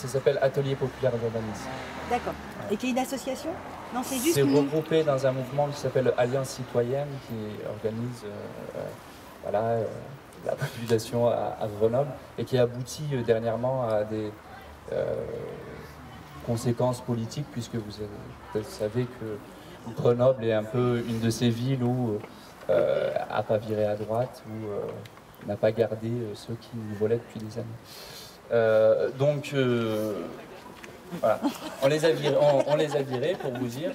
ça s'appelle Atelier populaire d'urbanisme. D'accord. Et qu'il y ait une association? Non, c'est juste... C'est regroupé dans un mouvement qui s'appelle Alliance citoyenne, qui organise voilà, la population à Grenoble, et qui aboutit dernièrement à des conséquences politiques, puisque vous savez que Grenoble est un peu une de ces villes où n'a pas viré à droite, où n'a pas gardé ceux qui nous volaient depuis des années. Donc voilà, on les a virés pour vous dire.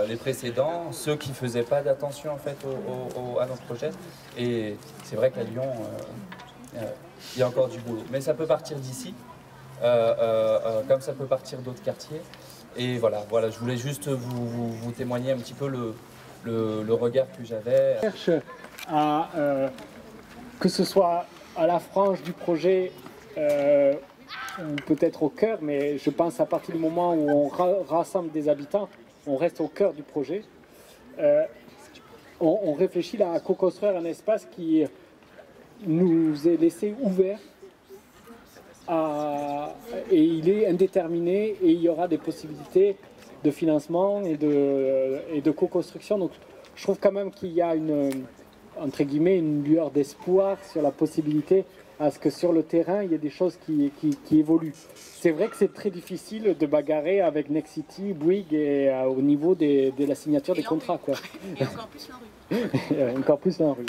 Les précédents, ceux qui ne faisaient pas d'attention en fait à nos projets. Et c'est vrai qu'à Lyon, il y a encore du boulot. Mais ça peut partir d'ici, comme ça peut partir d'autres quartiers. Et voilà, je voulais juste vous témoigner un petit peu le regard que j'avais. Je cherche à, que ce soit à la frange du projet, ou peut-être au cœur, mais je pense à partir du moment où on rassemble des habitants, on reste au cœur du projet. On réfléchit là à co-construire un espace qui nous est laissé ouvert et il est indéterminé et il y aura des possibilités de financement et de co-construction. Donc je trouve quand même qu'il y a entre guillemets, une lueur d'espoir sur la possibilité à ce que sur le terrain, il y ait des choses qui évoluent. C'est vrai que c'est très difficile de bagarrer avec Nexity, Bouygues et au niveau de la signature des contrats, quoi. Et encore plus la rue. Et encore plus la rue.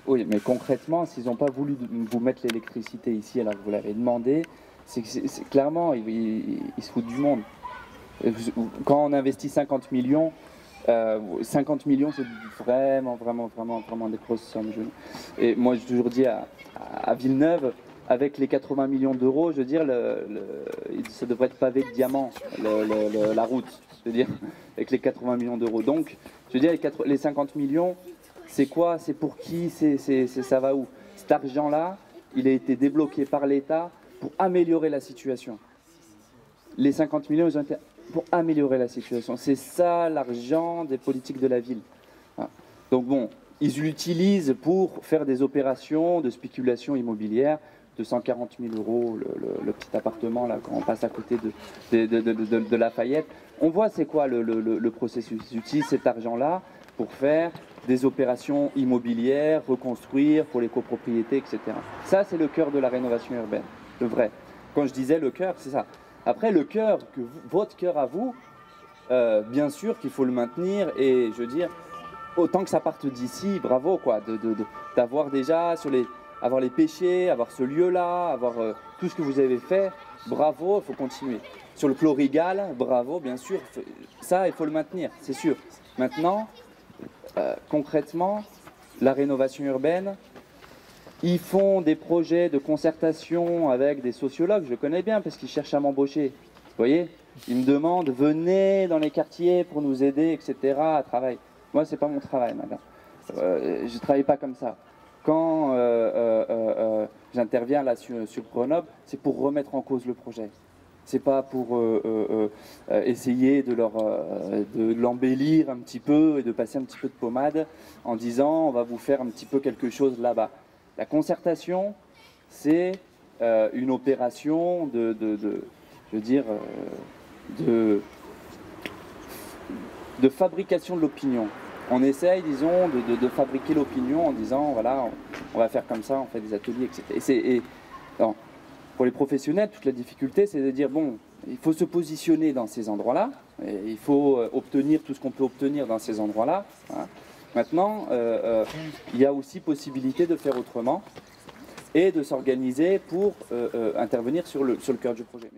Oui, mais concrètement, s'ils n'ont pas voulu vous mettre l'électricité ici alors que vous l'avez demandé, c'est clairement, ils se foutent du monde. Quand on investit 50 millions, 50 millions, c'est vraiment des grosses sommes. Et moi, j'ai toujours dit à Villeneuve, avec les 80 millions d'euros, je veux dire, ça devrait être pavé de diamants, la route, je veux dire, avec les 80 millions d'euros. Donc, je veux dire, les 50 millions, c'est quoi? C'est pour qui? Ça va où? Cet argent-là, il a été débloqué par l'État pour améliorer la situation. Les 50 millions, ils ont été pour améliorer la situation. C'est ça l'argent des politiques de la ville. Donc bon, ils l'utilisent pour faire des opérations de spéculation immobilière. 240 000 euros le petit appartement là quand on passe à côté de Lafayette. On voit c'est quoi le processus. Ils utilisent cet argent-là pour faire des opérations immobilières, reconstruire pour les copropriétés, etc. Ça, c'est le cœur de la rénovation urbaine, le vrai. Quand je disais le cœur, c'est ça. Après, le cœur, votre cœur à vous, bien sûr qu'il faut le maintenir et je veux dire, autant que ça parte d'ici, bravo quoi, d'avoir déjà avoir les péchés, avoir ce lieu-là, avoir tout ce que vous avez fait, bravo, il faut continuer. Sur le Chlorigal, bravo, bien sûr, ça il faut le maintenir, c'est sûr. Maintenant, concrètement, la rénovation urbaine, ils font des projets de concertation avec des sociologues, je connais bien parce qu'ils cherchent à m'embaucher. Vous voyez, ils me demandent, venez dans les quartiers pour nous aider, etc. à travailler. Moi, c'est pas mon travail, madame. Je ne travaille pas comme ça. Quand j'interviens là sur Grenoble, c'est pour remettre en cause le projet. C'est pas pour essayer de l'embellir un petit peu et de passer un petit peu de pommade en disant on va vous faire un petit peu quelque chose là-bas. La concertation, c'est une opération de fabrication de l'opinion. On essaye, disons, de fabriquer l'opinion en disant, voilà, on va faire comme ça, on fait des ateliers, etc. Alors, pour les professionnels, toute la difficulté, c'est de dire, bon, il faut se positionner dans ces endroits-là, il faut obtenir tout ce qu'on peut obtenir dans ces endroits-là. Hein. Maintenant, il y a aussi possibilité de faire autrement et de s'organiser pour intervenir sur le cœur du projet.